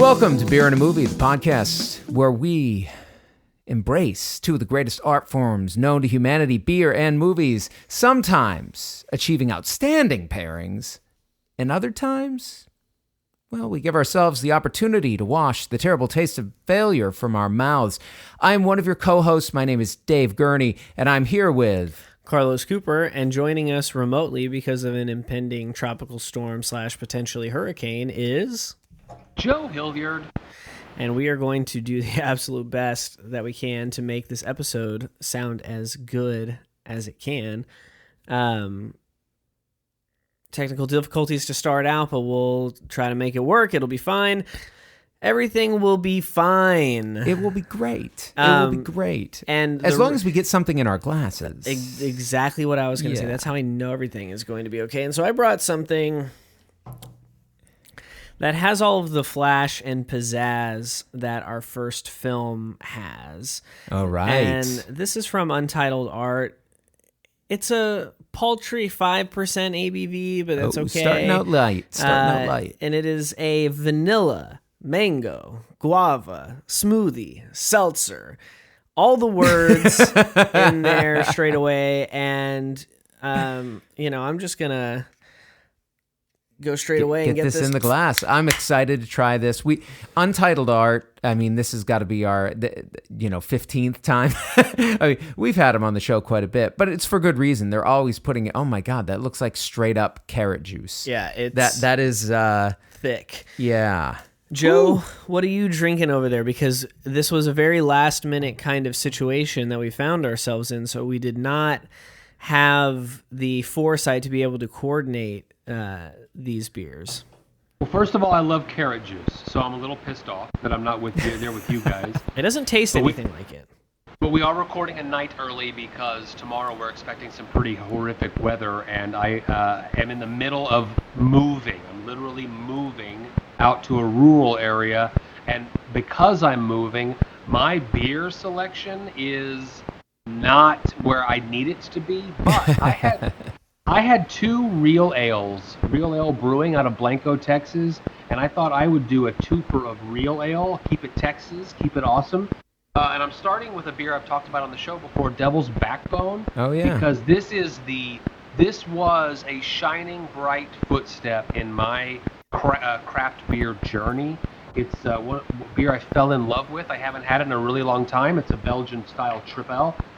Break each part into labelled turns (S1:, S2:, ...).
S1: Welcome to Beer and a Movie, the podcast where we embrace two of the greatest art forms known to humanity, beer and movies, sometimes achieving outstanding pairings, and other times, well, we give ourselves the opportunity to wash the terrible taste of failure from our mouths. I'm one of your co-hosts. My name is Dave Gurney, and I'm here with
S2: Carlos Cooper, and joining us remotely because of an impending tropical storm / potentially hurricane is
S3: Joe Hilliard.
S2: And we are going to do the absolute best that we can to make this episode sound as good as it can. Technical difficulties to start out, but we'll try to make it work. It'll be fine. Everything will be fine.
S1: It will be great. It will be great.
S2: And
S1: as long as we get something in our glasses.
S2: Exactly what I was going to say. That's how I know everything is going to be okay. And so I brought something that has all of the flash and pizzazz that our first film has.
S1: All right.
S2: And this is from Untitled Art. It's a paltry 5% ABV, but that's okay.
S1: Starting out light.
S2: And it is a vanilla, mango, guava, smoothie, seltzer. All the words in there straight away. And, I'm just going to go straight away and get this
S1: in the glass. I'm excited to try this. Untitled Art. I mean, this has got to be our 15th time. I mean, we've had them on the show quite a bit, but it's for good reason. They're always putting it. Oh my God, that looks like straight up carrot juice.
S2: Yeah, it's
S1: that is
S2: thick.
S1: Yeah.
S2: Joe,
S1: Ooh.
S2: What are you drinking over there? Because this was a very last minute kind of situation that we found ourselves in, so we did not have the foresight to be able to coordinate these beers.
S3: Well, first of all, I love carrot juice, so I'm a little pissed off that I'm not with you guys.
S2: It doesn't taste anything like it.
S3: But we are recording a night early because tomorrow we're expecting some pretty horrific weather, and I am in the middle of moving. I'm literally moving out to a rural area, and because I'm moving, my beer selection is not where I need it to be, but I had two Real Ale Brewing out of Blanco, Texas, and I thought I would do a twofer of Real Ale, keep it Texas, keep it awesome. And I'm starting with a beer I've talked about on the show before, Devil's Backbone.
S1: Oh, yeah.
S3: Because this was a shining bright footstep in my craft beer journey. It's one beer I fell in love with. I haven't had it in a really long time. It's a Belgian-style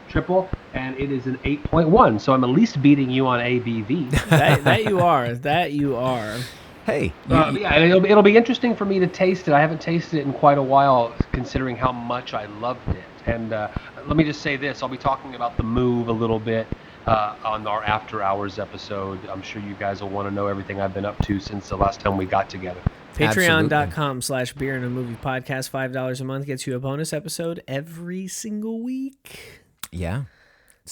S3: triple, and it is an 8.1, so I'm at least beating you on ABV.
S2: That you are.
S1: Hey.
S3: Yeah, and it'll be interesting for me to taste it. I haven't tasted it in quite a while, considering how much I loved it. And let me just say this. I'll be talking about the move a little bit on our After Hours episode. I'm sure you guys will want to know everything I've been up to since the last time we got together.
S2: Patreon.com/beer and a movie podcast. $5 a month gets you a bonus episode every single week.
S1: Yeah.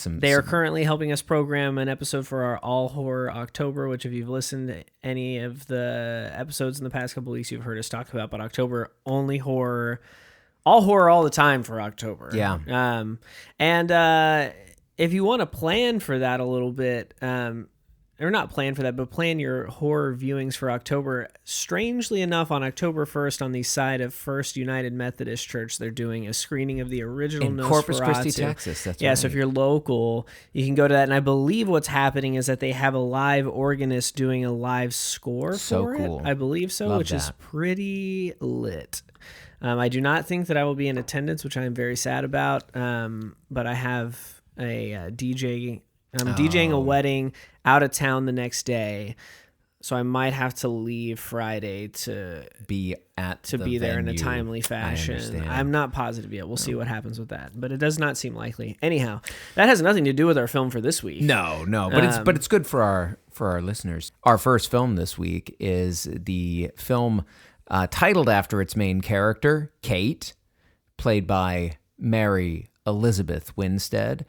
S2: They are currently helping us program an episode for our All Horror October, which if you've listened to any of the episodes in the past couple weeks, you've heard us talk about. But October, only horror, all the time for October.
S1: Yeah.
S2: And if you want to plan for that a little bit, or not plan for that, but plan your horror viewings for October. Strangely enough, on October 1st, on the side of First United Methodist Church, they're doing a screening of the original Nosferatu.
S1: In Corpus Christi, Texas. That's right.
S2: So if you're local, you can go to that. And I believe what's happening is that they have a live organist doing a live score for
S1: cool.
S2: it. I believe so,
S1: Love
S2: which is pretty lit. I do not think that I will be in attendance, which I am very sad about. But I have a DJ. I'm DJing a wedding out of town the next day, so I might have to leave Friday to
S1: be
S2: there in a timely fashion. I'm not positive yet. We'll see what happens with that, but it does not seem likely. Anyhow, that has nothing to do with our film for this week.
S1: No, but it's good for our listeners. Our first film this week is the film titled after its main character, Kate, played by Mary Elizabeth Winstead.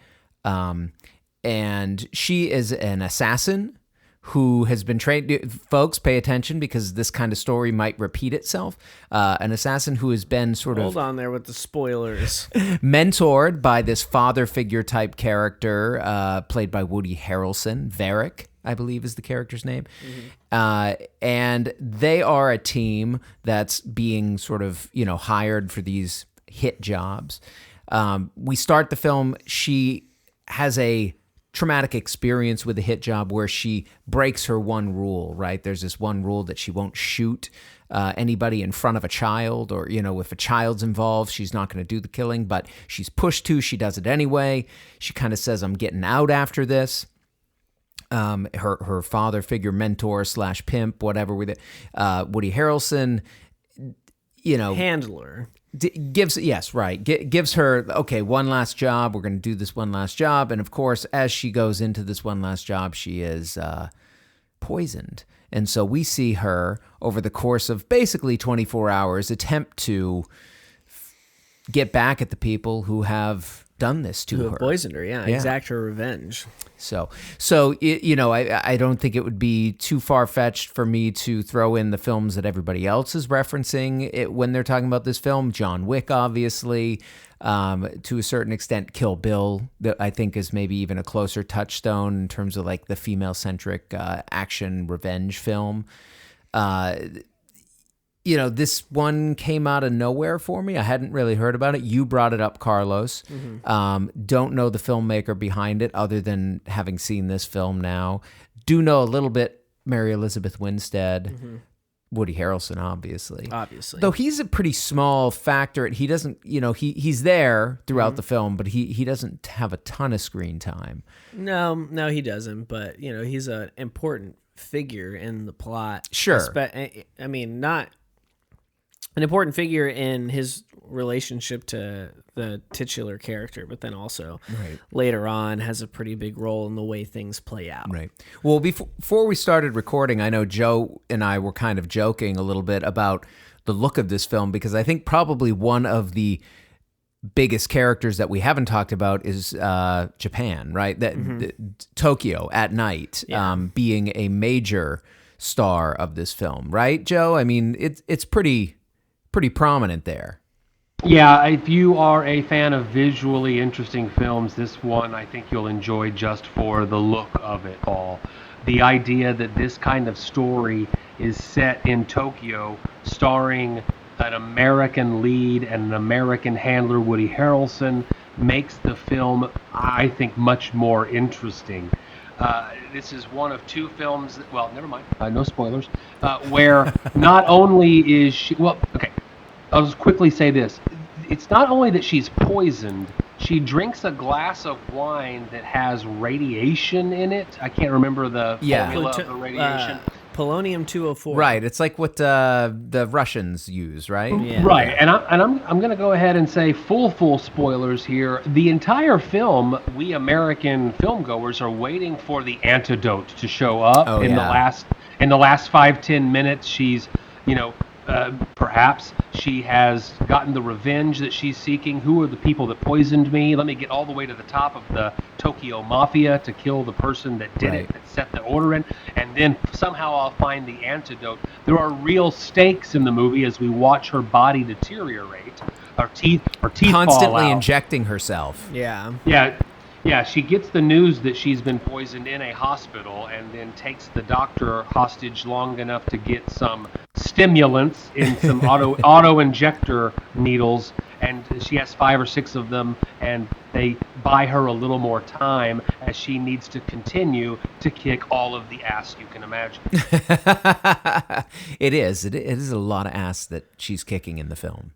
S1: And she is an assassin who has been trained. Folks, pay attention because this kind of story might repeat itself. An assassin who has been sort of
S2: Hold on there with the spoilers.
S1: mentored by this father figure type character played by Woody Harrelson. Varric, I believe, is the character's name. And they are a team that's being sort of, hired for these hit jobs. We start the film. She has a traumatic experience with a hit job where she breaks her one rule, right? There's this one rule that she won't shoot anybody in front of a child, or, if a child's involved, she's not going to do the killing, but she's pushed to, she does it anyway. She kind of says, I'm getting out after this. Her father figure, mentor / pimp, whatever, with it, Woody Harrelson,
S2: Handler.
S1: gives her, okay, one last job. We're going to do this one last job. And of course, as she goes into this one last job, she is poisoned. And so we see her over the course of basically 24 hours attempt to get back at the people who have done this to her.
S2: Who poisoned her, yeah. Exact her revenge.
S1: So I don't think it would be too far-fetched for me to throw in the films that everybody else is referencing when they're talking about this film. John Wick, obviously, to a certain extent. Kill Bill, that I think is maybe even a closer touchstone in terms of like the female-centric action revenge film. This one came out of nowhere for me. I hadn't really heard about it. You brought it up, Carlos. Don't know the filmmaker behind it other than having seen this film now. Do know a little bit Mary Elizabeth Winstead, Woody Harrelson, obviously. Though he's a pretty small factor. He doesn't, he's there throughout the film, but he doesn't have a ton of screen time.
S2: No, he doesn't. But, he's an important figure in the plot.
S1: Sure.
S2: I mean, not an important figure in his relationship to the titular character, but then also later on has a pretty big role in the way things play out.
S1: Right. Well, before we started recording, I know Joe and I were kind of joking a little bit about the look of this film, because I think probably one of the biggest characters that we haven't talked about is Japan, right? Tokyo at night, being a major star of this film, right, Joe? I mean, it's pretty prominent there.
S3: Yeah, if you are a fan of visually interesting films, this one I think you'll enjoy just for the look of it all. The idea that this kind of story is set in Tokyo, starring an American lead and an American handler, Woody Harrelson, makes the film, I think, much more interesting. This is one of two films, never mind, no spoilers, where not only is she, I'll just quickly say this. It's not only that she's poisoned, she drinks a glass of wine that has radiation in it. I can't remember the formula of the radiation.
S2: Polonium-204.
S1: Right, it's like what the Russians use, right?
S2: Yeah.
S3: Right, and I'm going to go ahead and say full spoilers here. The entire film, we American filmgoers are waiting for the antidote to show up the last 5-10 minutes. She's, perhaps she has gotten the revenge that she's seeking. Who are the people that poisoned me? Let me get all the way to the top of the Tokyo Mafia to kill the person that did it, that set the order in, and then somehow I'll find the antidote. There are real stakes in the movie as we watch her body deteriorate. Her teeth
S1: constantly
S3: fall out.
S1: Injecting herself.
S3: Yeah, she gets the news that she's been poisoned in a hospital, and then takes the doctor hostage long enough to get some stimulants in some auto injector needles, and she has 5 or 6 of them, and they buy her a little more time as she needs to continue to kick all of the ass you can imagine.
S1: It is a lot of ass that she's kicking in the film.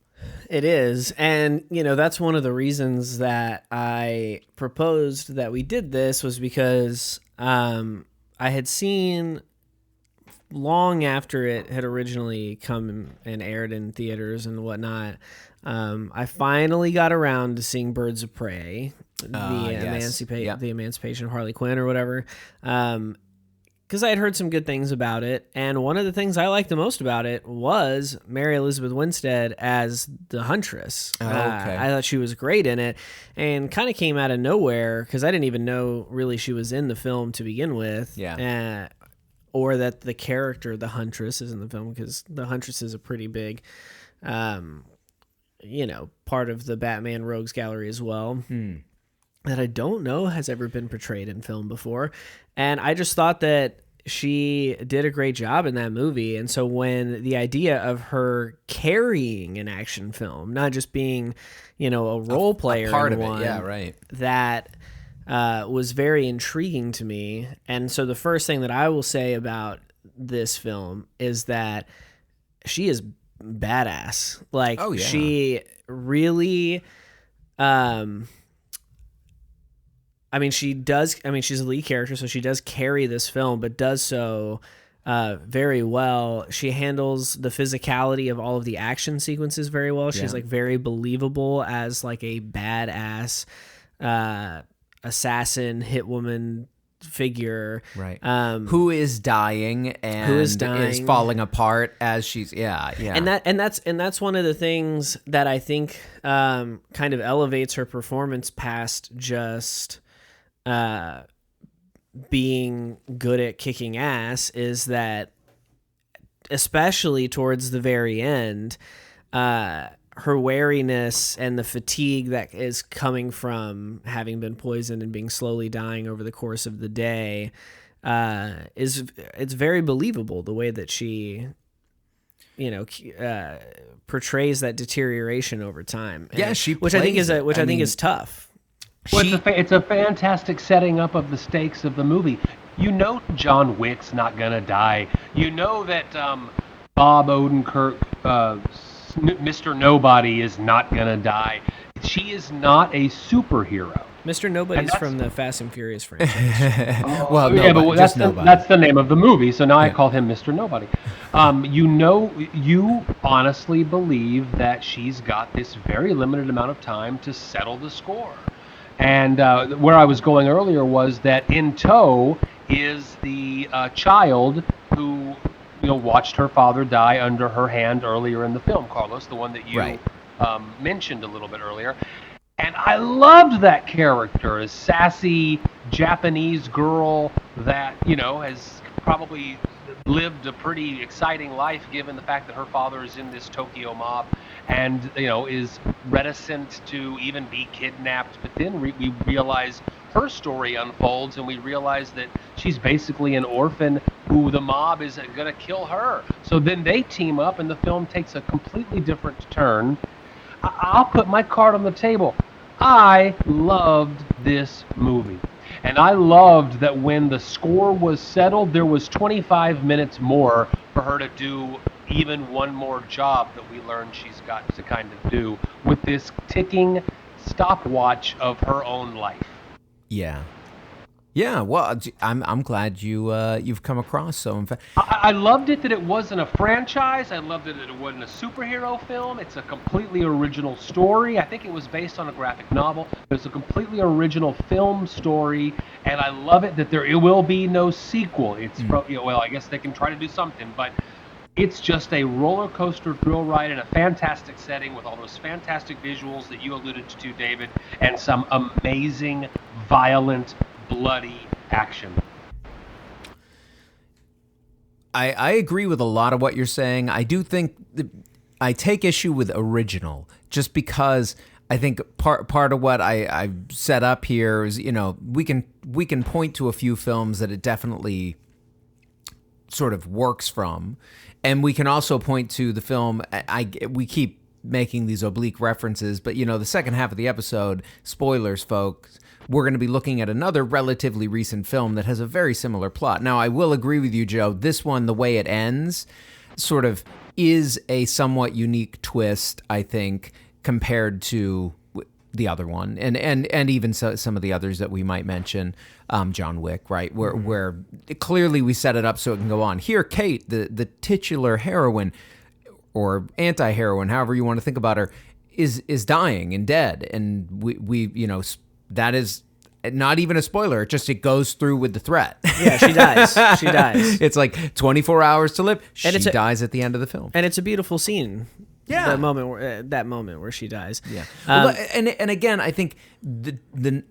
S2: It is. And, that's one of the reasons that I proposed that we did this, was because I had seen, long after it had originally come and aired in theaters and whatnot, I finally got around to seeing Birds of Prey, the Emancipation of Harley Quinn or whatever. Because I had heard some good things about it, and one of the things I liked the most about it was Mary Elizabeth Winstead as the Huntress.
S1: Okay.
S2: I thought she was great in it, and kind of came out of nowhere, because I didn't even know really she was in the film to begin with.
S1: Yeah.
S2: or that the character, the Huntress, is in the film, because the Huntress is a pretty big, part of the Batman Rogues Gallery as well. That I don't know has ever been portrayed in film before. And I just thought that she did a great job in that movie. And so when the idea of her carrying an action film, not just being, a role player,
S1: part
S2: in
S1: of
S2: one,
S1: it, yeah, right,
S2: that was very intriguing to me. And so the first thing that I will say about this film is that she is badass. Like,
S1: oh, yeah.
S2: she really, she does. She's a lead character, so she does carry this film, but does so very well. She handles the physicality of all of the action sequences very well. She's like very believable as like a badass assassin, hitwoman figure,
S1: right? Who is dying and is falling apart as she's
S2: and that's one of the things that I think kind of elevates her performance past just being good at kicking ass, is that especially towards the very end, her wariness and the fatigue that is coming from having been poisoned and being slowly dying over the course of the day, it's very believable, the way that she portrays that deterioration over time.
S1: Which I think
S2: is tough.
S3: Well, it's a fantastic setting up of the stakes of the movie. John Wick's not gonna die. That Bob Odenkirk, Mr. Nobody, is not gonna die. She is not a superhero.
S2: Mr. Nobody's from the Fast and Furious franchise.
S3: That's the name of the movie. So now I call him Mr. Nobody. You honestly believe that she's got this very limited amount of time to settle the score. And where I was going earlier was that in tow is the child who, watched her father die under her hand earlier in the film, Carlos, the one that you mentioned a little bit earlier. And I loved that character, a sassy Japanese girl that, has probably lived a pretty exciting life given the fact that her father is in this Tokyo mob and, is reticent to even be kidnapped. But then we realize her story unfolds and we realize that she's basically an orphan who the mob is going to kill her. So then they team up and the film takes a completely different turn. I'll put my card on the table. I loved this movie. And I loved that when the score was settled, there was 25 minutes more for her to do even one more job that we learned she's got to kind of do with this ticking stopwatch of her own life.
S1: Yeah. Yeah, well, I'm glad you've come across so.
S3: I loved it that it wasn't a franchise. I loved it that it wasn't a superhero film. It's a completely original story. I think it was based on a graphic novel. It's a completely original film story, and I love it that there will be no sequel. It's I guess they can try to do something, but it's just a roller coaster thrill ride in a fantastic setting with all those fantastic visuals that you alluded to, David, and some amazing, violent, bloody action.
S1: I agree with a lot of what you're saying. I do think I take issue with original, just because I think part of what I set up here is, we can point to a few films that it definitely sort of works from, and we can also point to the film. We keep making these oblique references, but the second half of the episode, spoilers, folks, we're going to be looking at another relatively recent film that has a very similar plot. Now, I will agree with you, Joe. This one, the way it ends, sort of is a somewhat unique twist, I think, compared to the other one, and even some of the others that we might mention, John Wick, right? Where clearly we set it up so it can go on. Here, Kate, the titular heroine, or anti-heroine, however you want to think about her, is dying and dead, and we that is not even a spoiler. It goes through with the threat.
S2: Yeah, she dies. She dies.
S1: It's like 24 hours to live. She dies at the end of the film, and
S2: it's a beautiful scene.
S1: Yeah,
S2: that moment where she dies.
S1: Yeah, and again, I think the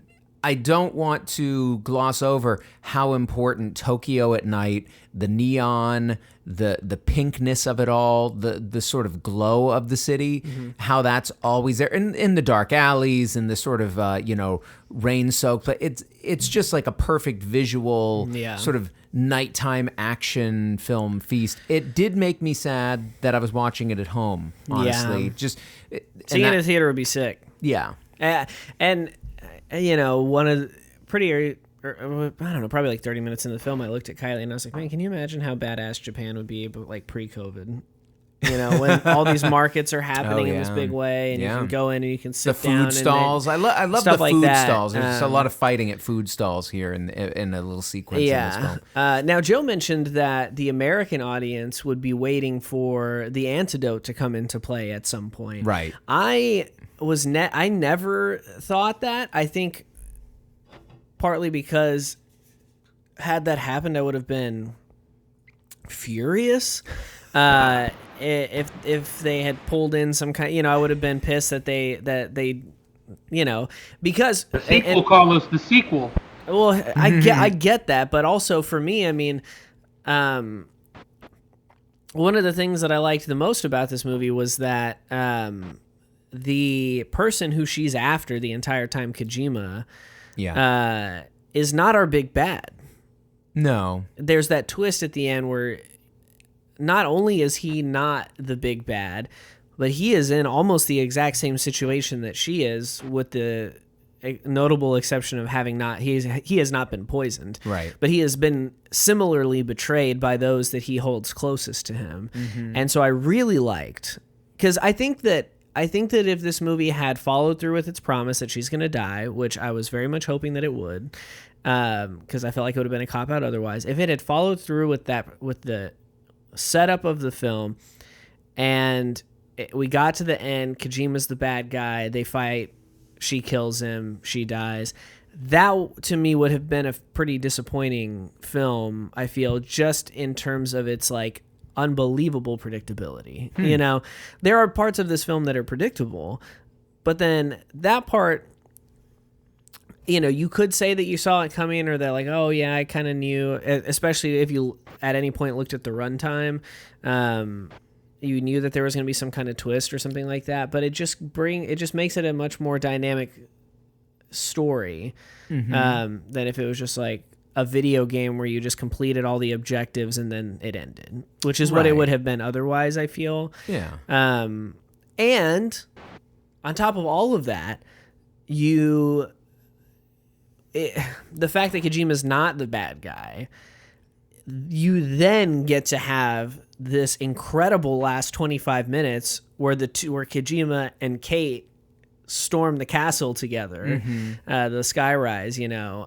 S1: I don't want to gloss over how important Tokyo at night, the neon, the pinkness of it all, the sort of glow of the city, how that's always there in the dark alleys and the sort of rain-soaked. It's just like a perfect visual sort of nighttime action film feast. It did make me sad that I was watching it at home. Honestly, just
S2: seeing it in the theater would be sick.
S1: Yeah,
S2: and. One of the I don't know, probably like 30 minutes into the film, I looked at Kylie and I was like, man, can you imagine how badass Japan would be, but like pre-COVID? When all these markets are happening in this big way, and you can go in and you can sit down.
S1: The food stalls. I love the
S2: like
S1: food
S2: that.
S1: stalls. There's a lot of fighting at food stalls here in a little sequence in this film.
S2: Now, Joe mentioned that the American audience would be waiting for the antidote to come into play at some point.
S1: Right.
S2: I never thought that. I think partly because had that happened, I would have been furious. If they had pulled in some kind, I would have been pissed that they because
S3: the sequel, Carlos, the sequel.
S2: Well, I get that, but also for me, I mean, one of the things that I liked the most about this movie was that the person who she's after the entire time, Kojima, is not our big bad.
S1: No.
S2: There's that twist at the end where not only is he not the big bad, but he is in almost the exact same situation that she is, with the notable exception of having he has not been poisoned.
S1: Right.
S2: But he has been similarly betrayed by those that he holds closest to him. Mm-hmm. And so I really liked, because I think that if this movie had followed through with its promise that she's going to die, which I was very much hoping that it would, because I felt like it would have been a cop-out otherwise. If it had followed through with the setup of the film, and we got to the end, Kojima's the bad guy, they fight, she kills him, she dies. That, to me, would have been a pretty disappointing film, I feel, just in terms of its, like, unbelievable predictability. There are parts of this film that are predictable, but then that part, you could say that you saw it coming, or that like, oh yeah, I kind of knew, especially if you at any point looked at the runtime, you knew that there was going to be some kind of twist or something like that, but it just makes it a much more dynamic story than if it was just like a video game where you just completed all the objectives and then it ended, which is what it would have been otherwise, I feel.
S1: Yeah.
S2: And on top of all of that, the fact that Kojima's not the bad guy, you then get to have this incredible last 25 minutes where where Kojima and Kate storm the castle together, the Skyrise,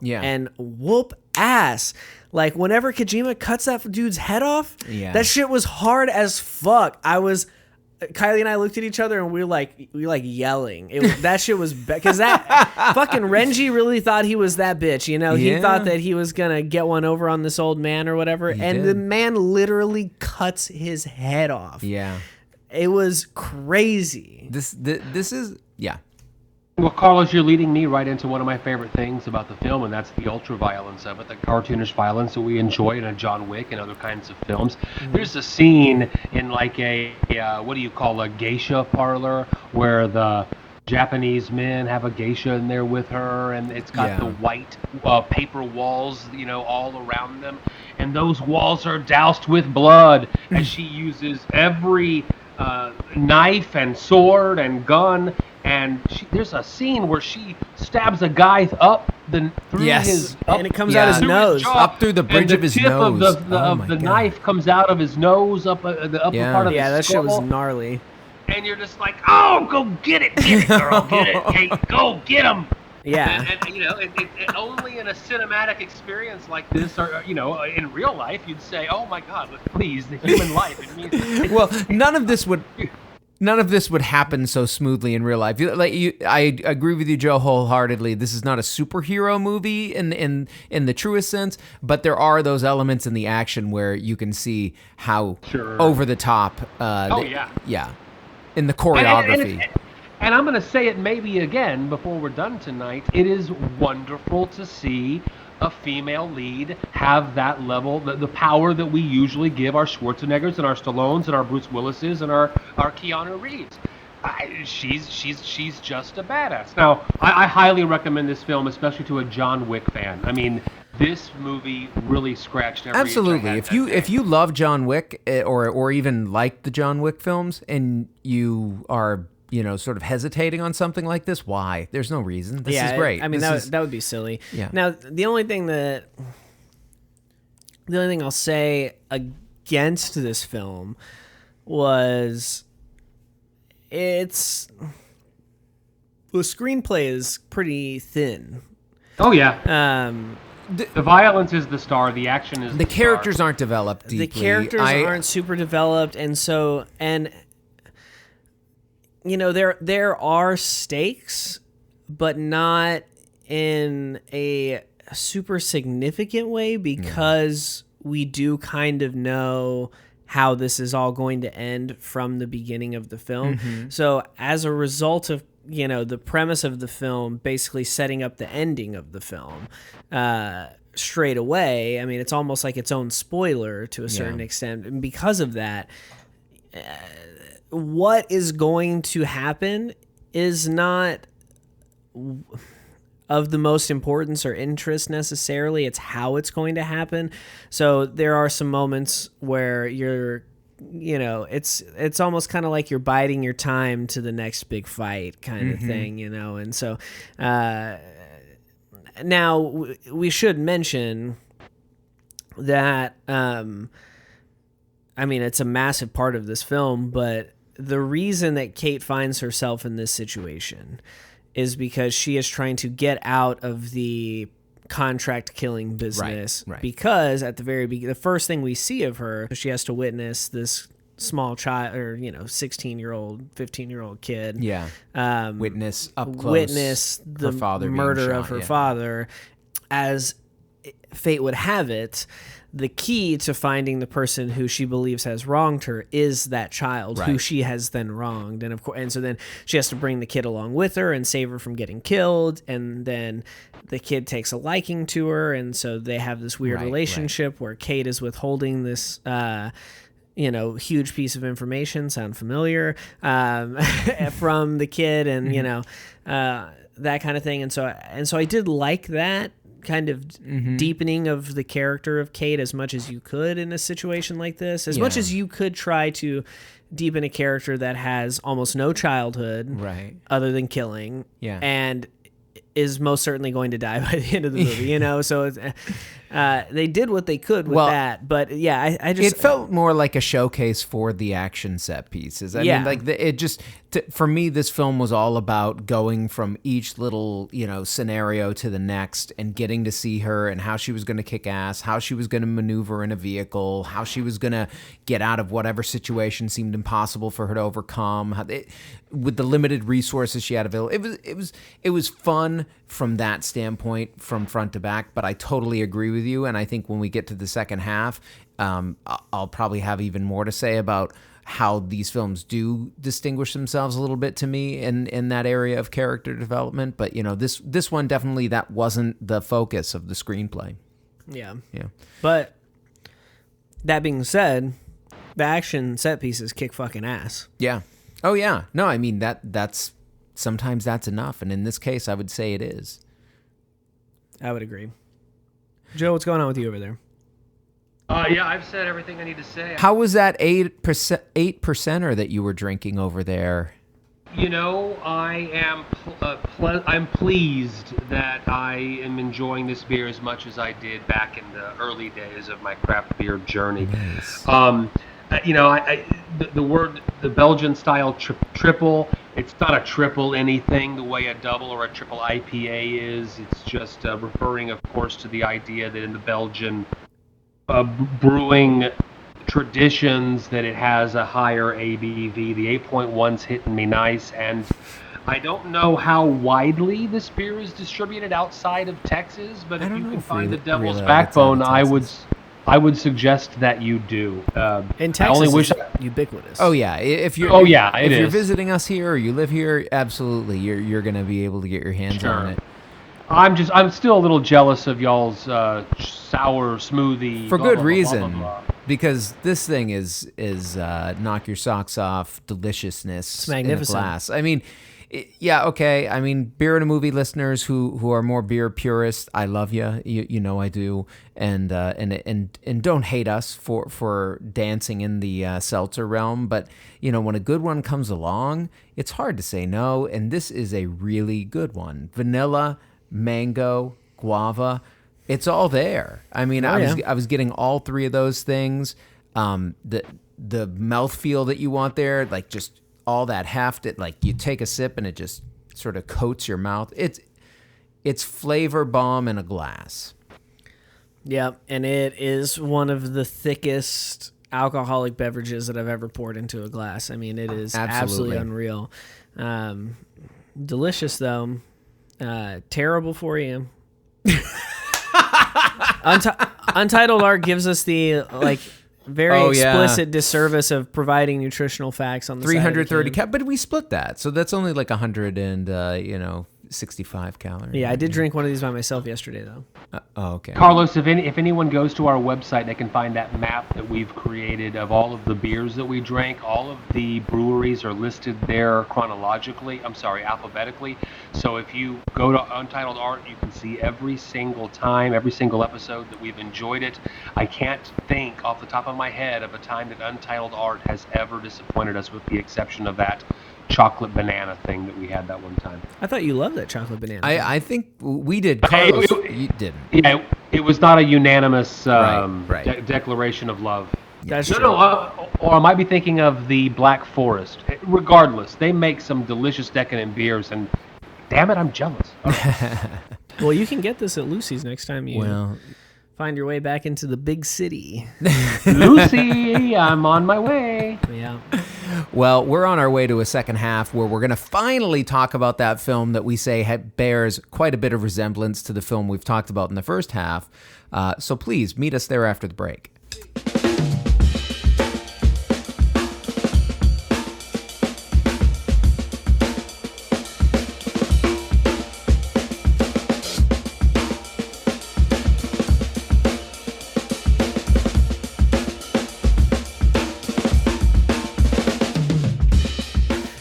S2: and whoop ass. Like, whenever Kojima cuts that dude's head off, that shit was hard as fuck. Kylie and I looked at each other and we were like yelling. That shit was because that fucking Renji really thought he was that bitch. He thought that he was gonna get one over on this old man or whatever, the man literally cuts his head off.
S1: Yeah,
S2: it was crazy.
S1: This is
S3: Well, Carlos, you're leading me right into one of my favorite things about the film, and that's the ultra-violence of it, the cartoonish violence that we enjoy in a John Wick and other kinds of films. There's a scene in like a geisha parlor, where the Japanese men have a geisha in there with her, and it's got the white paper walls, all around them, and those walls are doused with blood, as she uses every knife and sword and gun. And there's a scene where she stabs a guy through his,
S2: and it comes out his nose,
S1: up through the bridge of his nose.
S3: The knife comes out of his nose, up the upper part of his skull.
S2: Yeah, that shit was gnarly.
S3: And you're just like, oh, go get it, girl, get it, Kate, go get him.
S2: Yeah,
S3: and only in a cinematic experience like this, or in real life, you'd say, oh my God, please, the human life.
S1: Well, none of this would happen so smoothly in real life. I agree with you, Joe, wholeheartedly. This is not a superhero movie in the truest sense, but there are those elements in the action where you can see how over the top. In the choreography.
S3: And I'm going to say it maybe again before we're done tonight. It is wonderful to see a female lead have that level, the power that we usually give our Schwarzeneggers and our Stallones and our Bruce Willises and our Keanu Reeves. She's just a badass. Now, I highly recommend this film, especially to a John Wick fan. I mean, this movie really scratched every itch I
S1: Absolutely.
S3: had
S1: If you love John Wick or even like the John Wick films, and you are sort of hesitating on something like this, why? There's no reason. This is great.
S2: I mean, that would be silly.
S1: Yeah.
S2: Now, the only thing I'll say against this film was the screenplay is pretty thin.
S3: Oh yeah. The violence is the star. The action is
S1: the characters aren't developed deeply.
S2: The characters aren't super developed, and there are stakes, but not in a super significant way, because we do kind of know how this is all going to end from the beginning of the film. Mm-hmm. So as a result of the premise of the film basically setting up the ending of the film straight away, I mean, it's almost like its own spoiler to a certain extent. And because of that, what is going to happen is not of the most importance or interest necessarily. It's how it's going to happen. So there are some moments where it's almost kind of like you're biding your time to the next big fight kind of thing, And so now we should mention that, it's a massive part of this film, but the reason that Kate finds herself in this situation is because she is trying to get out of the contract killing business.
S1: Right.
S2: Because at the very beginning, the first thing we see of her, she has to witness this small child, or 16-year-old, 15-year-old kid.
S1: Yeah. Witness up close.
S2: Witness the murder of her father. As fate would have it, the key to finding the person who she believes has wronged her is that child who she has then wronged. And so then she has to bring the kid along with her and save her from getting killed. And then the kid takes a liking to her. And so they have this weird relationship where Kate is withholding this, huge piece of information, sound familiar, from the kid, and, that kind of thing. And so I did like that kind of deepening of the character of Kate as much as you could in a situation like this, as much as you could try to deepen a character that has almost no childhood other than killing, and is most certainly going to die by the end of the movie, so they did what they could with that. But I just,
S1: it felt more like a showcase for the action set pieces. I mean, like for me, this film was all about going from each little, scenario to the next, and getting to see her and how she was going to kick ass, how she was going to maneuver in a vehicle, how she was going to get out of whatever situation seemed impossible for her to overcome, with the limited resources she had available. It was fun from that standpoint, from front to back. But I totally agree with you, and I think when we get to the second half, I'll probably have even more to say about how these films do distinguish themselves a little bit to me in that area of character development. But this one definitely, that wasn't the focus of the screenplay.
S2: Yeah. But that being said, the action set pieces kick fucking ass.
S1: Yeah. Oh yeah. No, I mean that's sometimes that's enough, and in this case, I would say it is.
S2: I would agree. Joe, what's going on with you over there?
S3: I've said everything I need to say.
S1: How was that 8%er that you were drinking over there?
S3: I am I'm pleased that I am enjoying this beer as much as I did back in the early days of my craft beer journey.
S1: Nice.
S3: The Belgian style triple, it's not a triple anything the way a double or a triple IPA is. It's just referring, of course, to the idea that in the Belgian brewing traditions that it has a higher ABV. The 8.1's hitting me nice, and I don't know how widely this beer is distributed outside of Texas, but if you can find the Devil's Backbone, I would suggest that you do.
S2: In Texas, ubiquitous.
S1: Oh yeah, if you're
S3: it
S1: if you're
S3: is.
S1: visiting us here or you live here, absolutely, you're gonna be able to get your hands on it.
S3: I'm still a little jealous of y'all's sour smoothie.
S1: For
S3: blah,
S1: good
S3: blah, blah,
S1: reason,
S3: blah, blah, blah.
S1: because this thing is knock your socks off deliciousness.
S2: It's magnificent.
S1: In a glass. I mean, yeah, okay. I mean, beer and a movie listeners who are more beer purists, I love you. You know I do, and don't hate us for dancing in the seltzer realm. But when a good one comes along, it's hard to say no. And this is a really good one. Vanilla, mango, guava. It's all there. I mean, I was getting all three of those things. The mouthfeel that you want there, like just all that heft. Like you take a sip and it just sort of coats your mouth. It's flavor bomb in a glass.
S2: Yeah, and it is one of the thickest alcoholic beverages that I've ever poured into a glass. I mean, it is absolutely unreal. Delicious though. Terrible for you. Untitled Art gives us the very explicit disservice of providing nutritional facts on the
S1: 330 but we split that, so that's only like 165 calories.
S2: Yeah, I did drink one of these by myself yesterday though.
S1: Okay.
S3: Carlos, if anyone goes to our website, they can find that map that we've created of all of the beers that we drank. All of the breweries are listed there alphabetically. So if you go to Untitled Art, you can see every single episode that we've enjoyed it. I can't think off the top of my head of a time that Untitled Art has ever disappointed us, with the exception of that chocolate banana thing that we had that one time.
S2: I thought you loved that chocolate banana.
S1: I think we did. Carlos, you didn't.
S3: Yeah, it was not a unanimous
S1: Right.
S3: declaration of love.
S2: That's true.
S3: Or I might be thinking of the Black Forest. Regardless, they make some delicious decadent beers, and damn it, I'm jealous.
S2: Well, you can get this at Lucy's next time you
S1: Well,
S2: find your way back into the big city.
S3: Lucy, I'm on my way.
S2: Yeah.
S1: well, we're on our way to a second half where we're going to finally talk about that film that we say bears quite a bit of resemblance to the film we've talked about in the first half. So please meet us there after the break.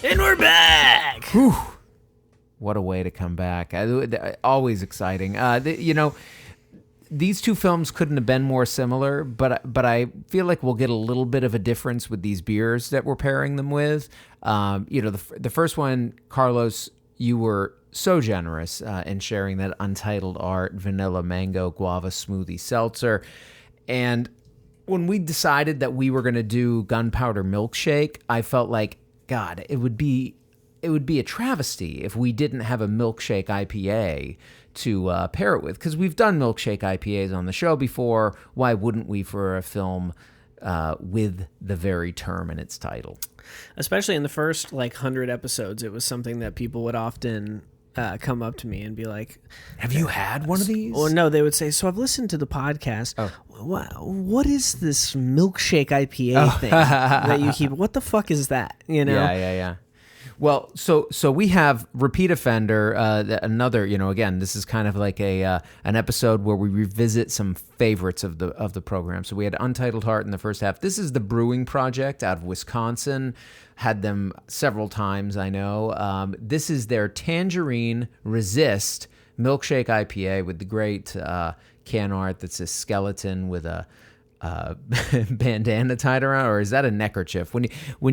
S2: And we're back.
S1: Whew. What a way to come back. Always exciting. These two films couldn't have been more similar, but I feel like we'll get a little bit of a difference with these beers that we're pairing them with. The first one, Carlos, you were so generous in sharing that Untitled Art vanilla mango guava smoothie seltzer. And when we decided that we were going to do Gunpowder Milkshake, I felt like, God, it would be a travesty if we didn't have a milkshake IPA to pair it with, because we've done milkshake IPAs on the show before. Why wouldn't we for a film with the very term in its title?
S2: Especially in the first 100 episodes, it was something that people would often come up to me and be like,
S1: Have you had one of these?
S2: Or no, they would say, so I've listened to the podcast.
S1: Oh.
S2: What is this milkshake IPA thing that you keep? What the fuck is that?
S1: Yeah. Well, so we have repeat offender, another, again, this is kind of like an episode where we revisit some favorites of the program. So we had Untitled Heart in the first half. This is the Brewing Project out of Wisconsin. Had them several times, I know. This is their Tangerine Resist Milkshake IPA with the great can art that's a skeleton with a bandana tied around, or is that a neckerchief? When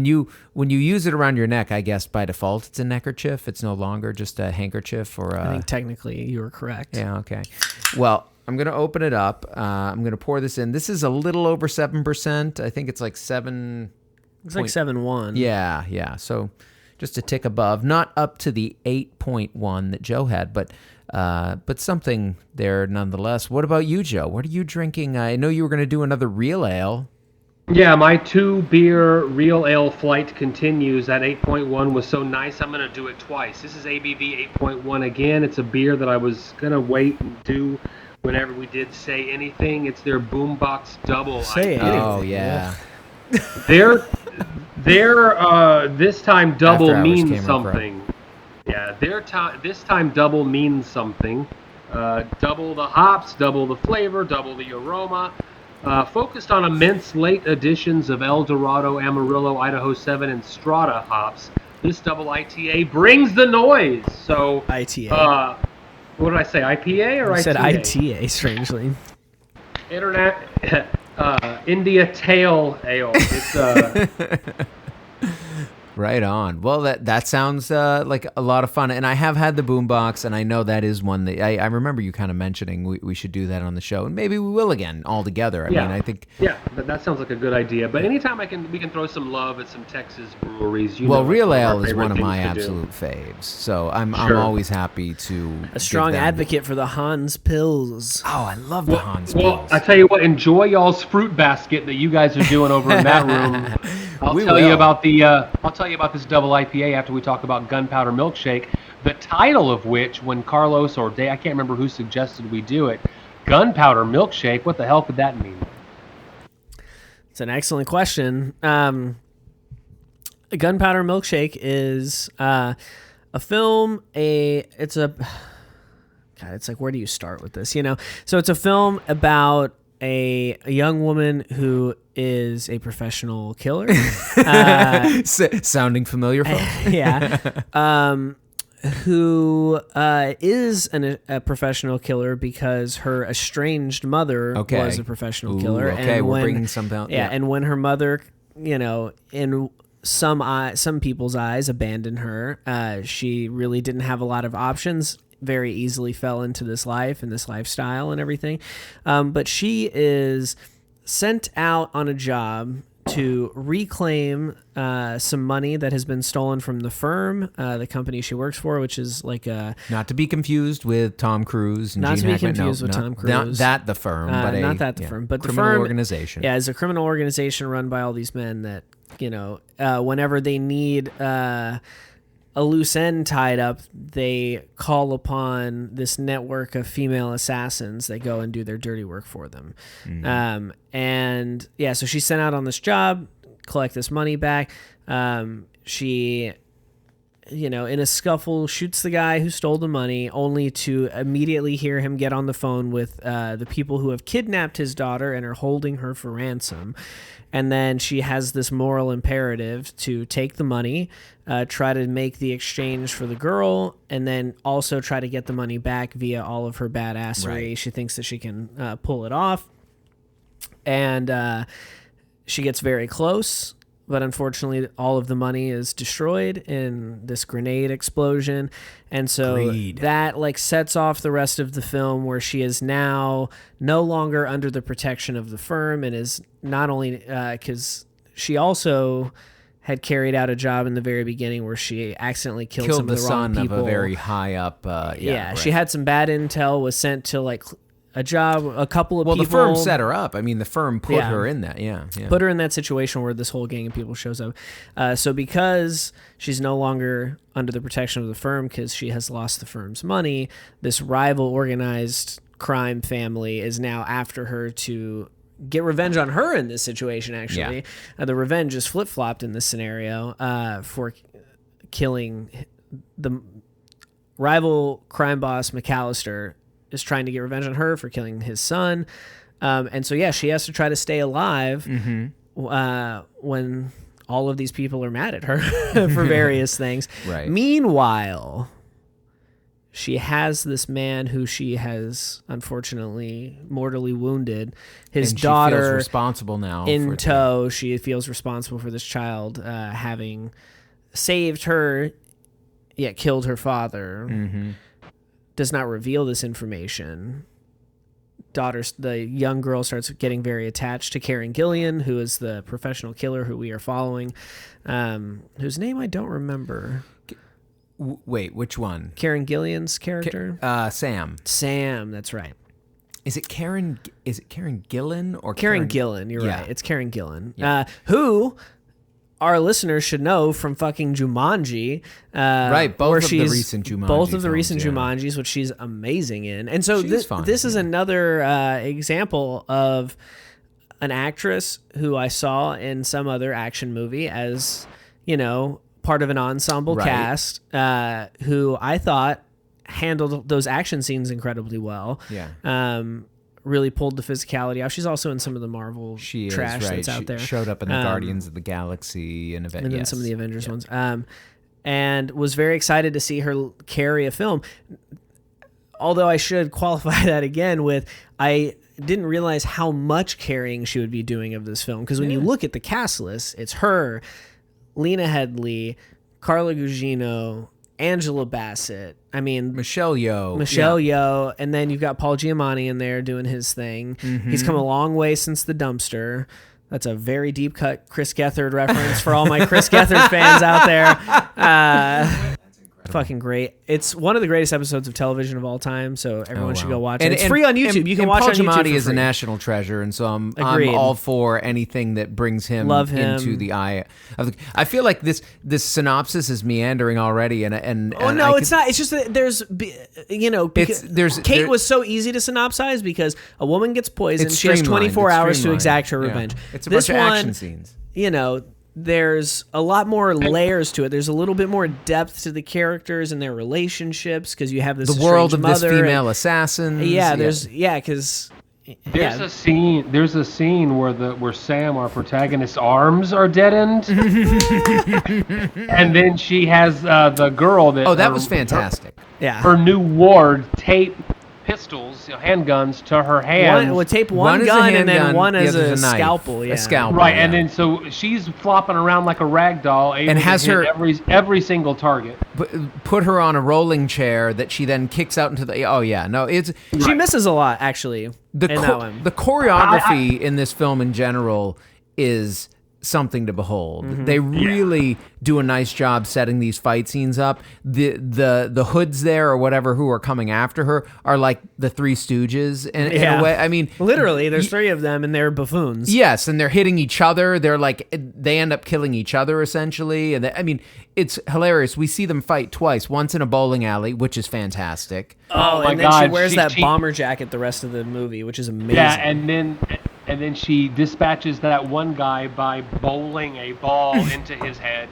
S1: you use it around your neck, I guess by default it's a neckerchief. It's no longer just a handkerchief or
S2: I think technically you were correct.
S1: Yeah, okay. Well, I'm going to open it up. I'm going to pour this in. This is a little over 7%. I think it's like 7.
S2: It's like 7.1.
S1: Yeah. So just a tick above, not up to the 8.1 that Joe had, but something there nonetheless. What about you, Joe? What are you drinking? I know you were going to do another real ale.
S3: Yeah, my 2-beer real ale flight continues. That 8.1 was so nice, I'm going to do it twice. This is ABV 8.1 again. It's a beer that I was going to wait and do whenever we did Say Anything. It's their Boombox Double.
S2: Say
S3: IPA.
S2: Anything.
S1: Oh, yeah.
S3: This time double
S1: After Hours
S3: means
S1: Camera Pro.
S3: something. Yeah, this time double means something. Double the hops, double the flavor, double the aroma. Focused on immense late additions of El Dorado, Amarillo, Idaho 7, and Strata hops, this double ITA brings the noise. So
S2: ITA.
S3: What did I say? IPA or
S2: I
S3: ITA?
S2: said ITA, strangely.
S3: Internet India Tail Ale. It's
S1: Right on. Well, that sounds like a lot of fun, and I have had the boombox, and I know that is one that I remember you kind of mentioning we should do that on the show, and maybe we will again all together. I mean, I think
S3: that sounds like a good idea. But anytime we can throw some love at some Texas breweries.
S1: Real Ale is one of my absolute faves, so I'm always happy to.
S2: A strong advocate for the Hans Pils.
S1: Oh, I love the Hans
S3: Well,
S1: Pils.
S3: I tell you what, enjoy y'all's fruit basket that you guys are doing over in that room. I'll tell you about this double IPA after we talk about Gunpowder Milkshake, the title of which, when Carlos or Dave, I can't remember who suggested we do it, Gunpowder Milkshake, what the hell could that mean?
S2: It's an excellent question. Gunpowder Milkshake is a film, it's like, where do you start with this, So it's a film about a young woman who is a professional killer.
S1: Sounding familiar, folks?
S2: Yeah. Who is a professional killer because her estranged mother was a professional killer.
S1: Okay,
S2: and
S1: we're bringing some down.
S2: Yeah, and when her mother, in some people's eyes, abandoned her, she really didn't have a lot of options. Very easily fell into this life and this lifestyle and everything. But she is sent out on a job to reclaim some money that has been stolen from the firm, the company she works for, which is like a...
S1: Not to be confused with Tom Cruise and
S2: Not
S1: Gene
S2: to be
S1: Hackman.
S2: confused with Tom Cruise.
S1: Not that the firm, but
S2: not that the firm, but the
S1: criminal
S2: firm
S1: organization.
S2: Yeah, it's a criminal organization run by all these men that, whenever they need... a loose end tied up, they call upon this network of female assassins that go and do their dirty work for them. Mm-hmm. So she's sent out on this job, collect this money back. She, in a scuffle, shoots the guy who stole the money, only to immediately hear him get on the phone with the people who have kidnapped his daughter and are holding her for ransom. And then she has this moral imperative to take the money, try to make the exchange for the girl, and then also try to get the money back via all of her badassery. Right. She thinks that she can pull it off. And she gets very close, but unfortunately all of the money is destroyed in this grenade explosion. And so that sets off the rest of the film, where she is now no longer under the protection of the firm, and is not only because she also had carried out a job in the very beginning where she accidentally killed some of the wrong people.
S1: Son of a very high up.
S2: She had some bad intel, was sent to a job, a couple of people.
S1: Well, the firm set her up. I mean, the firm put her in that. Yeah.
S2: Put her in that situation where this whole gang of people shows up. So because she's no longer under the protection of the firm because she has lost the firm's money, this rival organized crime family is now after her to get revenge on her in this situation, actually. Yeah. The revenge is flip-flopped in this scenario for killing the rival crime boss, McAllister, is trying to get revenge on her for killing his son. And so, she has to try to stay alive when all of these people are mad at her for various things.
S1: Right.
S2: Meanwhile, she has this man who she has unfortunately mortally wounded. His daughter,
S1: she feels responsible now
S2: in tow. She feels responsible for this child having saved her, yet killed her father. Mm-hmm. Does not reveal this information. The young girl starts getting very attached to Karen Gillan, who is the professional killer who we are following, whose name I don't remember.
S1: Wait, which one?
S2: Karen Gillan's character?
S1: Sam.
S2: Sam, that's right.
S1: Is it Karen Gillan or
S2: Karen Gillan? You're right. It's Karen Gillan, who our listeners should know from fucking Jumanji.
S1: Right, both of the recent Jumanji
S2: Both of the
S1: films,
S2: recent Jumanjis, which she's amazing in. And so this
S1: fun,
S2: is another example of an actress who I saw in some other action movie as, part of an ensemble
S1: Right.
S2: cast, who I thought handled those action scenes incredibly well.
S1: Yeah.
S2: Really pulled the physicality out. She's also in some of the Marvel
S1: She is
S2: trash
S1: right.
S2: that's out
S1: She
S2: there.
S1: showed up in the Guardians of the Galaxy and
S2: then some of the Avengers ones. And was very excited to see her carry a film. Although I should qualify that again with, I didn't realize how much carrying she would be doing of this film. Because when you look at the cast list, it's her, Lena Headey, Carla Gugino, Angela Bassett. I mean,
S1: Michelle Yeoh.
S2: Yeoh, and then you've got Paul Giamatti in there doing his thing. He's come a long way since The Dumpster. That's a very deep cut Chris Gethard reference for all my Chris Gethard fans out there. Fucking great. It's one of the greatest episodes of television of all time, so everyone should go watch it. It's free on YouTube. You can watch
S1: Paul
S2: on YouTube
S1: Giamatti
S2: for
S1: is a
S2: free.
S1: national treasure, and so I'm
S2: Agreed.
S1: all for anything that brings him,
S2: Love him.
S1: into the eye of the... I feel like this synopsis is meandering already, and
S2: Oh no, it's not. It's just that there's, Kate was so easy to synopsize because a woman gets poisoned.
S1: It's
S2: She has 24
S1: streamlined. It's
S2: hours to
S1: streamlined.
S2: exact her
S1: Yeah.
S2: revenge.
S1: It's a
S2: This
S1: bunch of
S2: one,
S1: action scenes.
S2: There's a lot more layers to it. There's a little bit more depth to the characters and their relationships because you have this
S1: The world of
S2: estranged
S1: this
S2: mother
S1: female assassin.
S2: because
S3: There's a scene where Sam, our protagonist's arms are deadened, and then she has the girl that.
S1: Oh, that was fantastic.
S3: Her new ward tape pistols, handguns to her hands.
S2: Tape
S1: One
S2: one
S1: is a
S2: gun and then
S1: handgun,
S2: one
S1: the
S2: as
S1: other's
S2: a
S1: a knife.
S2: scalpel. Yeah.
S1: A scalpel.
S3: Right,
S1: yeah.
S3: and then so she's flopping around like a rag doll, able
S1: And
S3: to
S1: has
S3: hit
S1: her-
S3: every single target.
S1: Put her on a rolling chair that she then kicks out into the... Oh, yeah. No, it's...
S2: She misses a lot, actually, in that one.
S1: The choreography in this film in general is something to behold.
S2: Mm-hmm.
S1: They really do a nice job setting these fight scenes up. The hoods there or whatever who are coming after her are like the Three Stooges in a way. I mean,
S2: literally, there's three of them and they're buffoons.
S1: yes, and they're hitting each other. They're like they end up killing each other essentially. And I mean, it's hilarious. We see them fight twice. Once in a bowling alley, which is fantastic.
S2: Oh,
S3: my
S2: and then
S3: God,
S2: she wears that
S3: she-
S2: bomber jacket the rest of the movie, which is amazing.
S3: Yeah, and then she dispatches that one guy by bowling a ball into his head.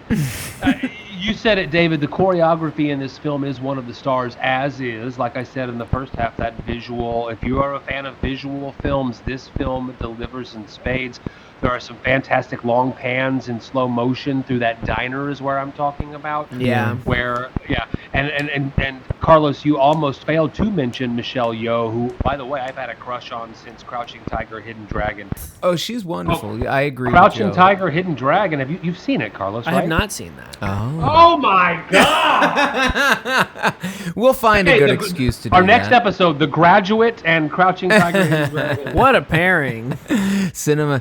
S3: You said it, David. The choreography in this film is one of the stars, as is, like I said in the first half, that visual. If you are a fan of visual films, this film delivers in spades. There are some fantastic long pans in slow motion through that diner is where I'm talking about.
S2: Yeah.
S3: And Carlos, you almost failed to mention Michelle Yeoh, who, by the way, I've had a crush on since Crouching Tiger, Hidden Dragon.
S1: Oh, she's wonderful. I agree.
S3: Crouching
S1: with Joe.
S3: Tiger, Hidden Dragon. You've seen it, Carlos?
S2: I
S3: right?
S2: have not seen that.
S3: Oh my God!
S1: We'll find a
S3: Hey,
S1: good
S3: the-
S1: excuse to do
S3: Our next
S1: that.
S3: episode, The Graduate and Crouching Tiger, Hidden Dragon.
S2: What a pairing.
S1: Cinema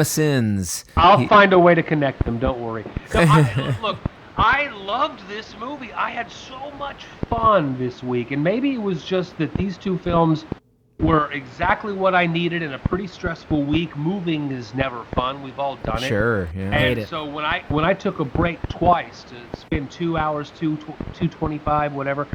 S1: sins.
S3: I'll find a way to connect them. Don't worry. No, look, I loved this movie. I had so much fun this week, and maybe it was just that these two films were exactly what I needed in a pretty stressful week. Moving is never fun. We've all done it.
S1: Sure, yeah.
S2: Hate
S3: And
S2: it.
S3: so when I took a break twice to spend 2 hours, 2:25, whatever,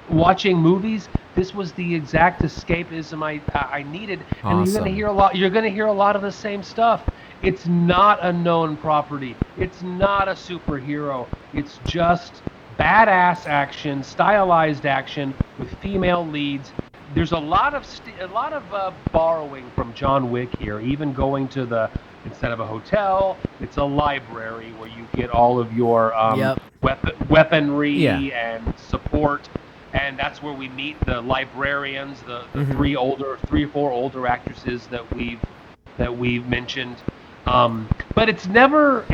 S3: watching movies, this was the exact escapism I needed. And
S1: Awesome.
S3: you're gonna hear a lot of the same stuff. It's not a known property. It's not a superhero. It's just badass action, stylized action with female leads. There's a lot of borrowing from John Wick here, even going to instead of a hotel, it's a library where you get all of your
S2: Yep.
S3: weaponry
S1: Yeah.
S3: and support. And that's where we meet the librarians, the three or four older actresses that we've mentioned. But it's never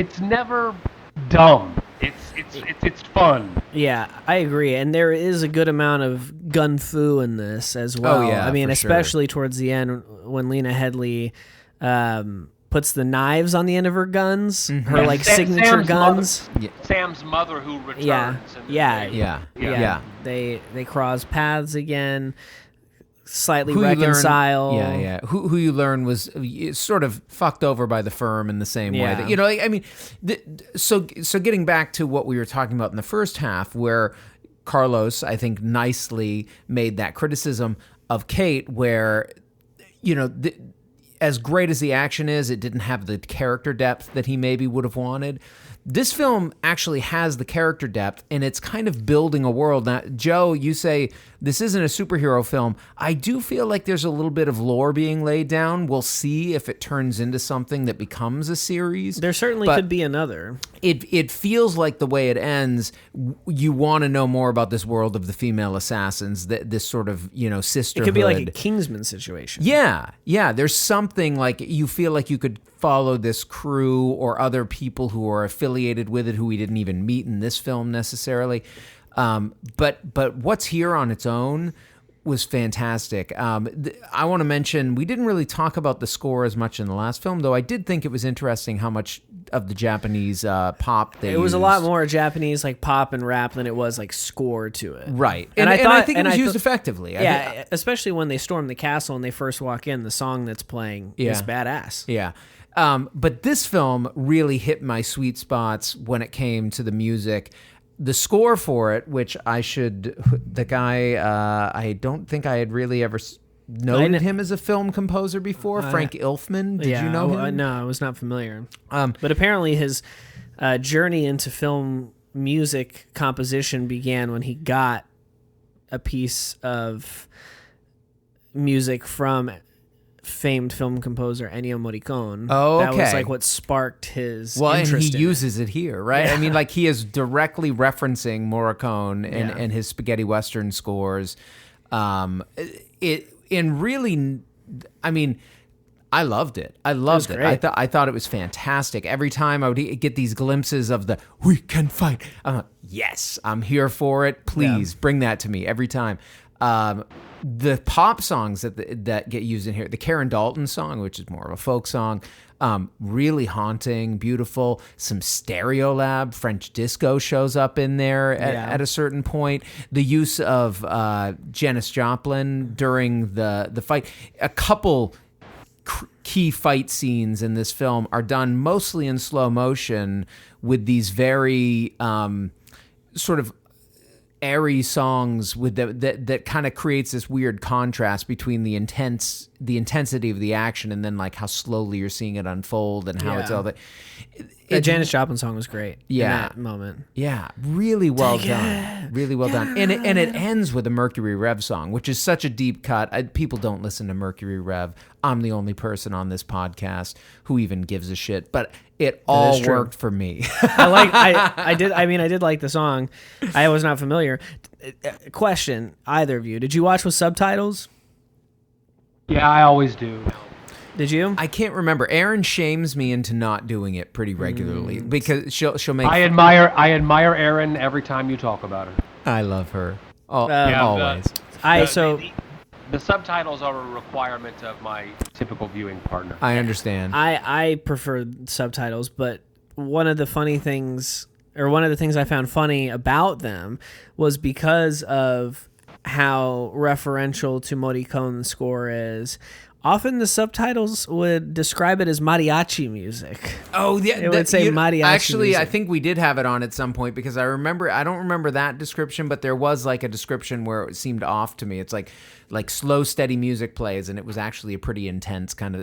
S3: dumb. It's fun.
S2: Yeah, I agree. And there is a good amount of gun fu in this as well.
S1: yeah,
S2: I mean,
S1: for sure.
S2: especially towards the end when Lena Headey puts the knives on the end of her guns, her like signature
S3: Sam's
S2: guns.
S3: Sam's mother who returns.
S2: Yeah,
S3: in the
S2: yeah,
S3: movie.
S1: Yeah.
S2: They cross paths again, slightly
S1: Who you learn-
S2: reconcile.
S1: Yeah. Who you learn was sort of fucked over by the firm in the same way.
S2: Yeah.
S1: That, I mean, so getting back to what we were talking about in the first half, where Carlos, I think, nicely made that criticism of Kate, where, as great as the action is, it didn't have the character depth that he maybe would have wanted. This film actually has the character depth, and it's kind of building a world. Now, Joe, you say this isn't a superhero film. I do feel like there's a little bit of lore being laid down. We'll see if it turns into something that becomes a series.
S2: There certainly could be another.
S1: It feels like the way it ends, you want to know more about this world of the female assassins, this sort of, sisterhood.
S2: It could be like a Kingsman situation.
S1: Yeah. There's something like you feel like you could follow this crew or other people who are affiliated with it who we didn't even meet in this film necessarily. But what's here on its own was fantastic. I want to mention, we didn't really talk about the score as much in the last film, though I did think it was interesting how much of the Japanese pop they used.
S2: It was a lot more Japanese like pop and rap than it was like score to it.
S1: Right. And I think it was used effectively.
S2: Yeah, especially when they storm the castle and they first walk in, the song that's playing is badass.
S1: Yeah. But this film really hit my sweet spots when it came to the music. The score for it, which I don't think I had really ever noted him as a film composer before. Frank Ilfman. Did you know him?
S2: No, I was not familiar. But apparently his journey into film music composition began when he got a piece of music from famed film composer Ennio Morricone.
S1: Oh, okay.
S2: That was like what sparked his
S1: and
S2: interest
S1: he uses it here, right?
S2: Yeah.
S1: I mean, like he is directly referencing Morricone and his spaghetti western scores. I loved it. I thought it was fantastic. Every time I would get these glimpses of the "we can fight," yes, I'm here for it. Please bring that to me every time. The pop songs that get used in here, the Karen Dalton song, which is more of a folk song, really haunting, beautiful. Some Stereolab, French disco shows up in there at a certain point. The use of Janis Joplin during the fight. A couple key fight scenes in this film are done mostly in slow motion with these very sort of airy songs with that kind of creates this weird contrast between the intensity of the action and then like how slowly you're seeing it unfold and how it's all that.
S2: The Janis Joplin song was great. In that moment.
S1: Yeah, really well done. Really well done. And it ends with a Mercury Rev song, which is such a deep cut. People don't listen to Mercury Rev. I'm the only person on this podcast who even gives a shit. But it all worked for me.
S2: I did like the song. I was not familiar. Question, either of you, did you watch with subtitles?
S3: Yeah, I always do.
S2: Did you?
S1: I can't remember. Erin shames me into not doing it pretty regularly because she'll make.
S3: I admire Erin every time you talk about her.
S1: I love her. Always.
S3: The subtitles are a requirement of my typical viewing partner.
S1: I understand.
S2: I prefer subtitles, but one of the things I found funny about them was because of how referential to Morricone's score is. Often the subtitles would describe it as mariachi music.
S1: Oh, yeah.
S2: It would say mariachi
S1: Actually,
S2: music.
S1: I think we did have it on at some point because I don't remember that description, but there was like a description where it seemed off to me. It's like slow, steady music plays, and it was actually a pretty intense kind of.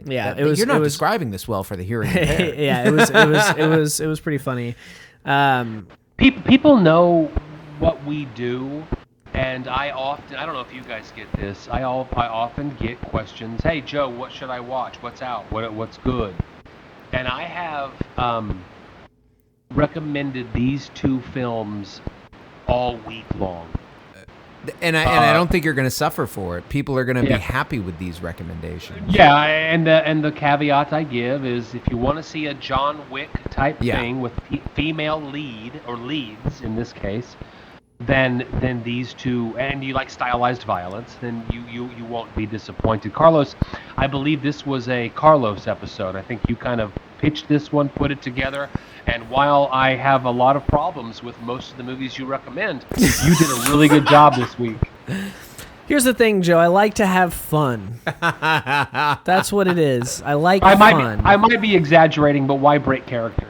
S1: You're not describing this well for the hearing impaired.
S2: Yeah, it was pretty funny.
S3: People know what we do. And I don't know if you guys get this. I often get questions. Hey Joe, what should I watch? What's out? What's good? And I have recommended these two films all week long.
S1: And I don't think you're going to suffer for it. People are going to be happy with these recommendations.
S3: Yeah, and the caveat I give is if you want to see a John Wick type thing with female lead or leads in this case. Then these two, and you like stylized violence, then you won't be disappointed. Carlos, I believe this was a Carlos episode. I think you kind of pitched this one, put it together, and while I have a lot of problems with most of the movies you recommend, you did a really good job this week.
S2: Here's the thing, Joe. I like to have fun. That's what it is. I like fun.
S3: I might be exaggerating, but why break character?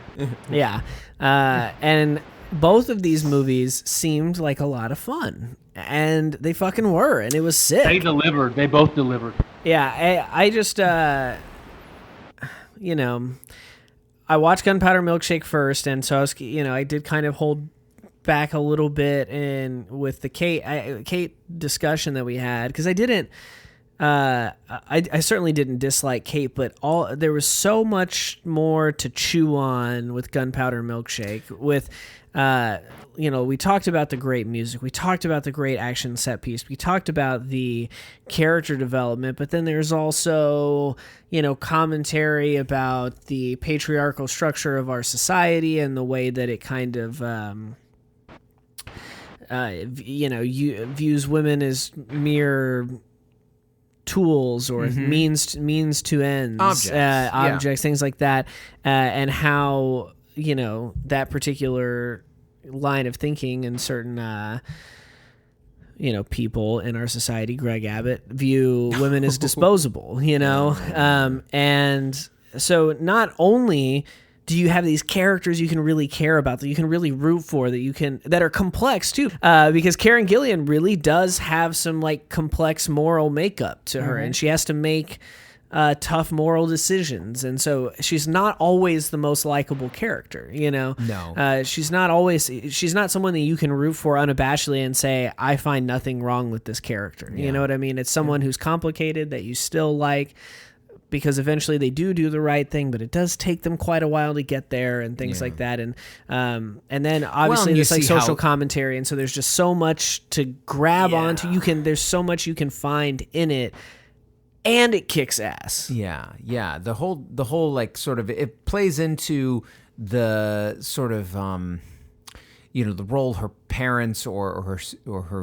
S2: Yeah. And both of these movies seemed like a lot of fun, and they fucking were, and it was sick.
S3: They delivered. They both delivered.
S2: Yeah, I just, you know, I watched Gunpowder Milkshake first, and so I was, I did kind of hold back a little bit in with the Kate discussion that we had, because I didn't. I certainly didn't dislike Kate, but there was so much more to chew on with Gunpowder Milkshake. With, we talked about the great music, we talked about the great action set piece, we talked about the character development, but then there's also, commentary about the patriarchal structure of our society and the way that it kind of, views women as mere tools or means to ends, objects, things like that, and how that particular line of thinking and certain people in our society, Greg Abbott, view women as disposable, and so not only do you have these characters you can really care about, that you can really root for, that are complex too, because Karen Gillan really does have some like complex moral makeup to her, and she has to make tough moral decisions, and so she's not always the most likable character.
S1: No,
S2: she's not someone that you can root for unabashedly and say, I find nothing wrong with this character. You know what I mean? It's someone who's complicated that you still like, because eventually they do the right thing, but it does take them quite a while to get there and things like that. And then obviously there's like social commentary. And so there's just so much to grab onto. There's so much you can find in it, and it kicks ass.
S1: Yeah. Yeah. The whole like sort of, it plays into the sort of, the role her parents or her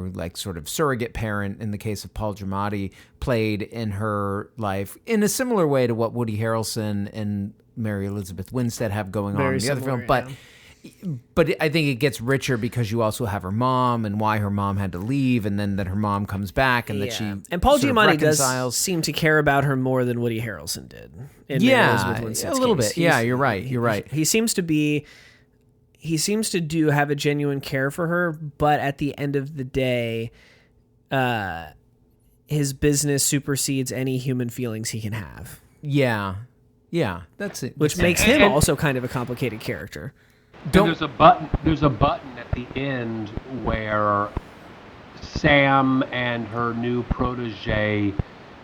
S1: like sort of surrogate parent, in the case of Paul Giamatti, played in her life in a similar way to what Woody Harrelson and Mary Elizabeth Winstead have going on in the other film. But I think it gets richer because you also have her mom and why her mom had to leave, and then that her mom comes back and that she
S2: and Paul Giamatti does seem to care about her more than Woody Harrelson did. In Mary Elizabeth Winstead's
S1: a little
S2: case.
S1: bit. Yeah, you're right. You're right.
S2: He seems to have a genuine care for her, but at the end of the day, his business supersedes any human feelings he can have.
S1: Yeah, that's it.
S2: Which makes him also kind of a complicated character.
S3: There's a button at the end where Sam and her new protege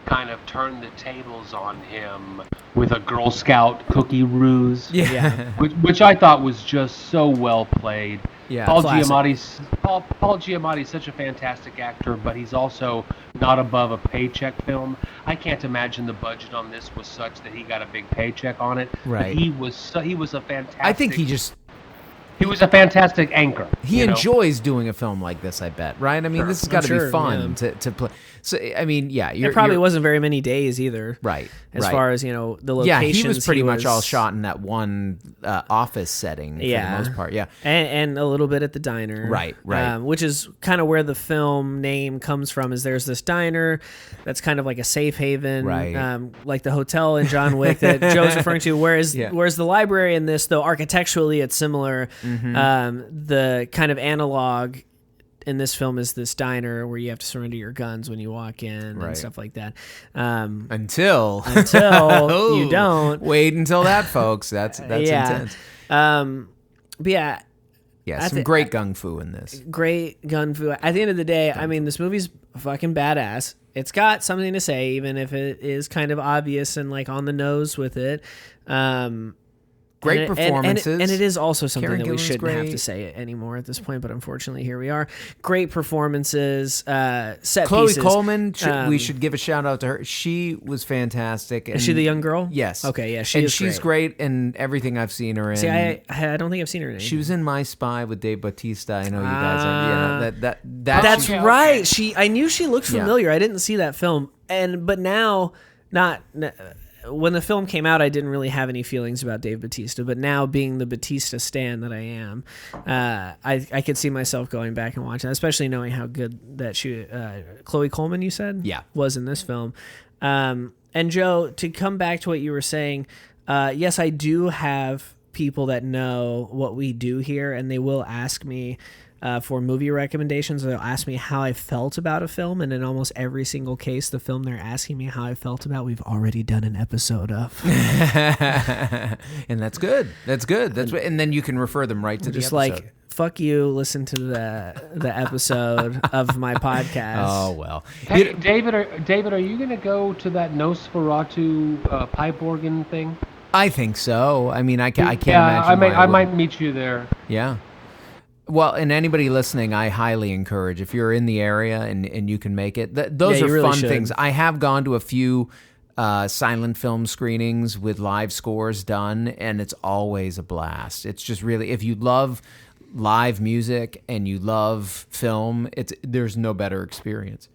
S3: kind of turn the tables on him with a Girl Scout cookie ruse, which I thought was just so well played.
S1: Yeah,
S3: Paul Giamatti's such a fantastic actor, but he's also not above a paycheck film. I can't imagine the budget on this was such that he got a big paycheck on it.
S1: Right.
S3: But he was a fantastic.
S1: I think
S3: he was a fantastic anchor.
S1: He enjoys doing a film like this, I bet, right? I mean, this has got to be fun to play. So, I mean,
S2: it probably wasn't very many days either.
S1: Right.
S2: As far as, the locations.
S1: Yeah, he was pretty much all shot in that one office setting for the most part, yeah.
S2: And a little bit at the diner.
S1: Right.
S2: Which is kind of where the film name comes from, is there's this diner that's kind of like a safe haven.
S1: Right.
S2: Like the hotel in John Wick that Joe's referring to, whereas the library in this, though architecturally it's similar, the kind of analog in this film is this diner where you have to surrender your guns when you walk in and stuff like that.
S1: Until
S2: you don't.
S1: Wait until that, folks. That's intense.
S2: But yeah.
S1: Yeah, some great gung fu in this.
S2: Great gung fu. At the end of the day, I mean, this movie's fucking badass. It's got something to say, even if it is kind of obvious and like on the nose with it.
S1: Great performances.
S2: And it is also something
S1: Karen
S2: that we
S1: Gillan's
S2: shouldn't have
S1: great.
S2: to say anymore at this point, but unfortunately here we are. Great performances, set
S1: Chloe
S2: pieces.
S1: Coleman, we should give a shout out to her. She was fantastic.
S2: Is she the young girl?
S1: Yes.
S2: Okay, yeah,
S1: she's great in everything I've seen her in.
S2: See, I don't think I've seen her in anything.
S1: She was in My Spy with Dave Bautista. I know you guys are.
S2: That's right. I knew she looked familiar. I didn't see that film, but now when the film came out, I didn't really have any feelings about Dave Bautista, but now being the Bautista stan that I am, I could see myself going back and watching, especially knowing how good that Chloe Coleman, you said, was in this film. And Joe, to come back to what you were saying, yes, I do have people that know what we do here, and they will ask me for movie recommendations. They'll ask me how I felt about a film, and in almost every single case, the film they're asking me how I felt about, we've already done an episode of.
S1: And that's good. That's good. And then you can refer them right to the
S2: Just
S1: episode.
S2: like, fuck you, listen to the episode of my podcast.
S1: Oh, well.
S3: Hey, David, are you going to go to that Nosferatu pipe organ thing?
S1: I think so. I mean, I can't
S3: Yeah,
S1: imagine why
S3: I
S1: wouldn't.
S3: might meet you there.
S1: Yeah. Well, and anybody listening, I highly encourage, if you're in the area and you can make it, those
S2: Yeah,
S1: are
S2: you really
S1: fun
S2: should.
S1: things. I have gone to a few silent film screenings with live scores done, and it's always a blast. It's just really, if you love live music and you love film, there's no better experience.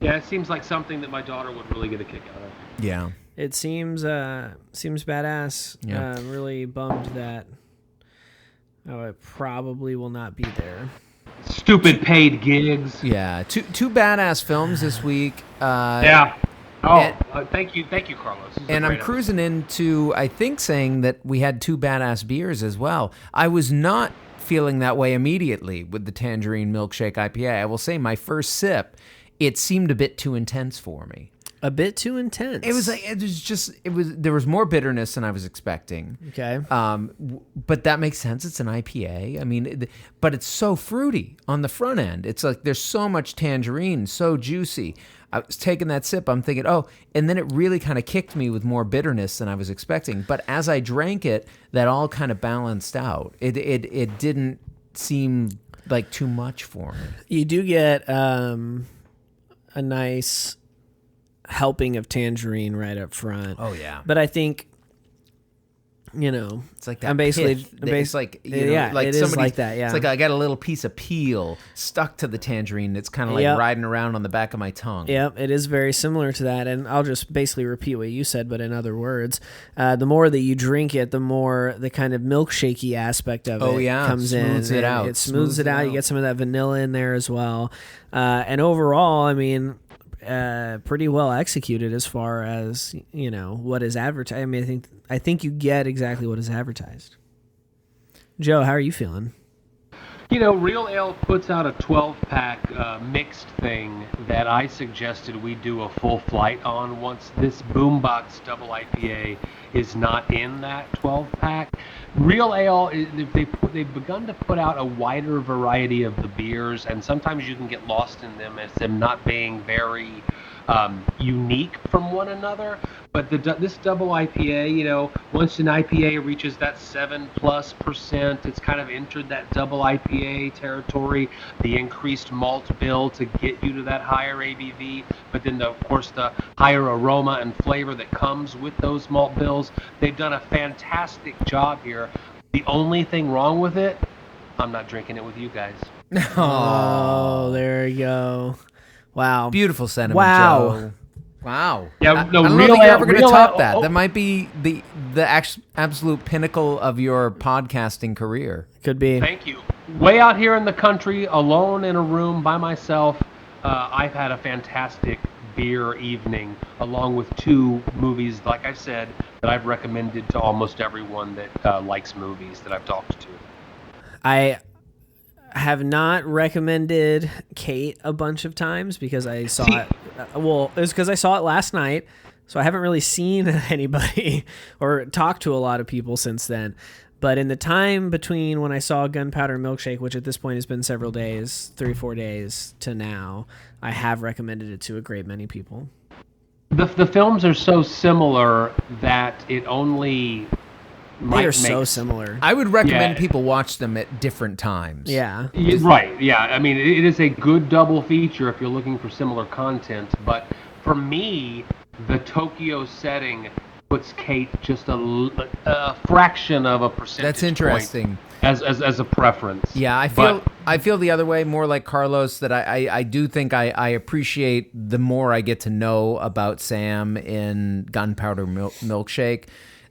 S3: Yeah, it seems like something that my daughter would really get a kick out of.
S1: Yeah.
S2: It seems badass.
S1: Yeah.
S2: I'm really bummed that I probably will not be there.
S3: Stupid paid gigs.
S1: Yeah. Two badass films this week.
S3: Yeah. Oh,
S1: and-
S3: thank you, Carlos. This is a
S1: And I'm
S3: great
S1: cruising into, I think, saying that we had two badass beers as well. I was not feeling that way immediately with the Tangerine Milkshake IPA. I will say my first sip, it seemed a bit too intense for me.
S2: A bit too intense.
S1: There was more bitterness than I was expecting.
S2: Okay.
S1: But that makes sense. It's an IPA. I mean, but it's so fruity on the front end. It's like there's so much tangerine, so juicy. I was taking that sip. I'm thinking, oh, and then it really kind of kicked me with more bitterness than I was expecting. But as I drank it, that all kind of balanced out. It didn't seem like too much for me.
S2: You do get a nice helping of tangerine right up front.
S1: Oh, yeah.
S2: But I think, it's
S1: like that
S2: I'm basically,
S1: pith. It's like,
S2: yeah,
S1: like
S2: it is
S1: somebody,
S2: like that. Yeah,
S1: It's like I got a little piece of peel stuck to the tangerine that's kind of like
S2: Yep.
S1: riding around on the back of my tongue.
S2: Yep, it is very similar to that, and I'll just basically repeat what you said, but in other words. The more that you drink it, the more the kind of milkshakey aspect of
S1: Oh,
S2: it
S1: yeah,
S2: comes in.
S1: smooths it
S2: and
S1: out.
S2: It smooths it out. You get some of that vanilla in there as well. And overall, I mean, pretty well executed as far as, what is advertised. I mean, I think you get exactly what is advertised. Joe, how are you feeling?
S3: Real Ale puts out a 12-pack mixed thing that I suggested we do a full flight on once this Boombox Double IPA is not in that 12-pack. Real Ale, they've begun to put out a wider variety of the beers, and sometimes you can get lost in them as them not being very unique from one another. But this double IPA, once an IPA reaches that 7+%, it's kind of entered that double IPA territory. The increased malt bill to get you to that higher ABV, but then of course the higher aroma and flavor that comes with those malt bills. They've done a fantastic job here. The only thing wrong with it, I'm not drinking it with you guys.
S2: Oh, there you go. Wow.
S1: Beautiful sentiment,
S2: Wow.
S1: Joe. Wow.
S3: Yeah, no,
S1: I don't
S3: Real
S1: think you're
S3: Ale-
S1: ever going to
S3: Real
S1: top
S3: Ale-
S1: that.
S3: oh.
S1: That might be the absolute pinnacle of your podcasting career.
S2: Could be.
S3: Thank you. Way out here in the country, alone in a room by myself, I've had a fantastic beer evening, along with two movies, like I said, that I've recommended to almost everyone that likes movies that I've talked to.
S2: I have not recommended Kate a bunch of times because I saw it. Well, it was because I saw it last night, so I haven't really seen anybody or talked to a lot of people since then. But in the time between when I saw Gunpowder Milkshake, which at this point has been several days, 3-4 days to now, I have recommended it to a great many people.
S3: The films are so similar that it only might
S2: They are
S3: make
S2: so similar.
S1: I would recommend
S3: Yeah.
S1: people watch them at different times.
S2: Yeah.
S3: Right, yeah. I mean, it is a good double feature if you're looking for similar content. But for me, the Tokyo setting puts Kate just a fraction of a percentage
S1: That's interesting.
S3: point as a preference.
S1: Yeah, I feel the other way, more like Carlos, that I do think I appreciate the more I get to know about Sam in Gunpowder Milkshake.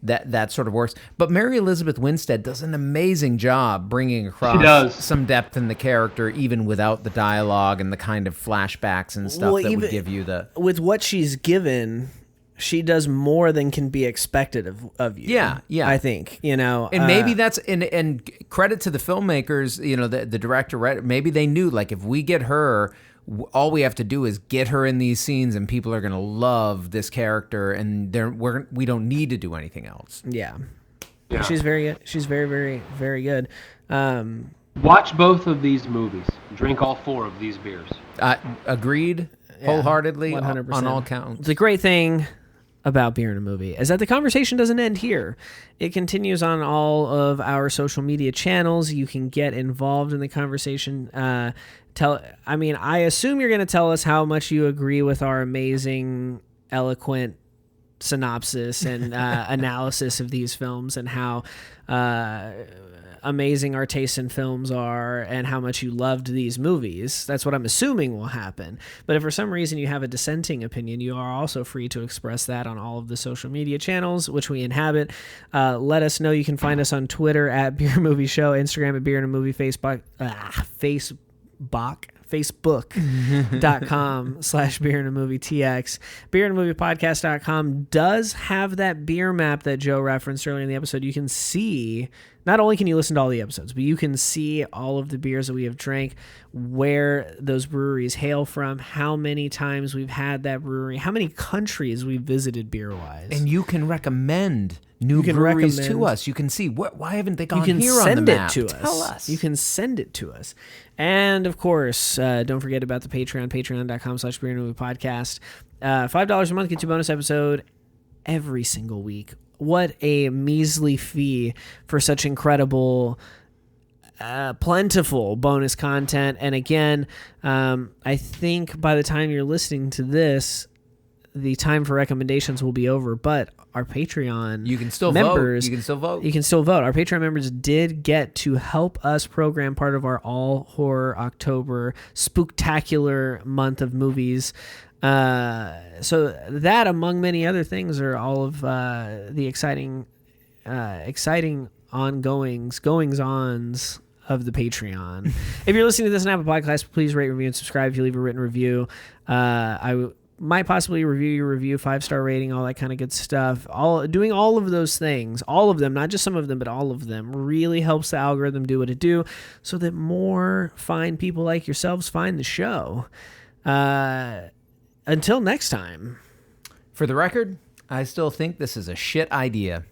S1: That sort of works. But Mary Elizabeth Winstead does an amazing job bringing across some depth in the character, even without the dialogue and the kind of flashbacks and stuff that would give you the...
S2: With what she's given, she does more than can be expected of you.
S1: Yeah.
S2: I think,
S1: And maybe that's and credit to the filmmakers, the director, right? Maybe they knew, like, if we get her, all we have to do is get her in these scenes and people are going to love this character, and we don't need to do anything else.
S2: Yeah.
S3: Yeah.
S2: She's very good. She's very, very, very good.
S3: Watch both of these movies. Drink all 4 of these beers.
S1: Agreed wholeheartedly
S2: 100%.
S1: on all counts.
S2: The great thing about Beer in a Movie is that the conversation doesn't end here. It continues on all of our social media channels. You can get involved in the conversation. I assume you're going to tell us how much you agree with our amazing, eloquent synopsis and analysis of these films, and how amazing our taste in films are, and how much you loved these movies. That's what I'm assuming will happen. But if for some reason you have a dissenting opinion, you are also free to express that on all of the social media channels which we inhabit. Let us know. You can find us on Twitter at Beer Movie Show, Instagram at Beer and a Movie, Facebook.com/Beer and a Movie TX. BeerandAMoviePodcast.com does have that beer map that Joe referenced earlier in the episode. You can see, not only can you listen to all the episodes, but you can see all of the beers that we have drank, where those breweries hail from, how many times we've had that brewery, how many countries we've visited beer-wise.
S1: And you can recommend new breweries to us. You can see, why haven't they gone here on the map?
S2: You can send it to us.
S1: Tell us.
S2: You can send it to us. And, of course, don't forget about the Patreon, patreon.com/Beer and a Movie Podcast. $5 a month gets you a bonus episode every single week. What a measly fee for such incredible, plentiful bonus content. And again, I think by the time you're listening to this, the time for recommendations will be over, but our Patreon
S1: You can still
S2: members,
S1: vote. You can still vote.
S2: You can still vote. Our Patreon members did get to help us program part of our All Horror October spooktacular month of movies. So that, among many other things, are all of the exciting goings-ons of the Patreon. If you're listening to this on Apple Podcasts, please rate, review, and subscribe. If you leave a written review, I might possibly review your review, 5-star rating, all that kind of good stuff. Doing all of those things, all of them, not just some of them, but all of them, really helps the algorithm do what it do, so that more fine people like yourselves find the show. Until next time.
S1: For the record, I still think this is a shit idea.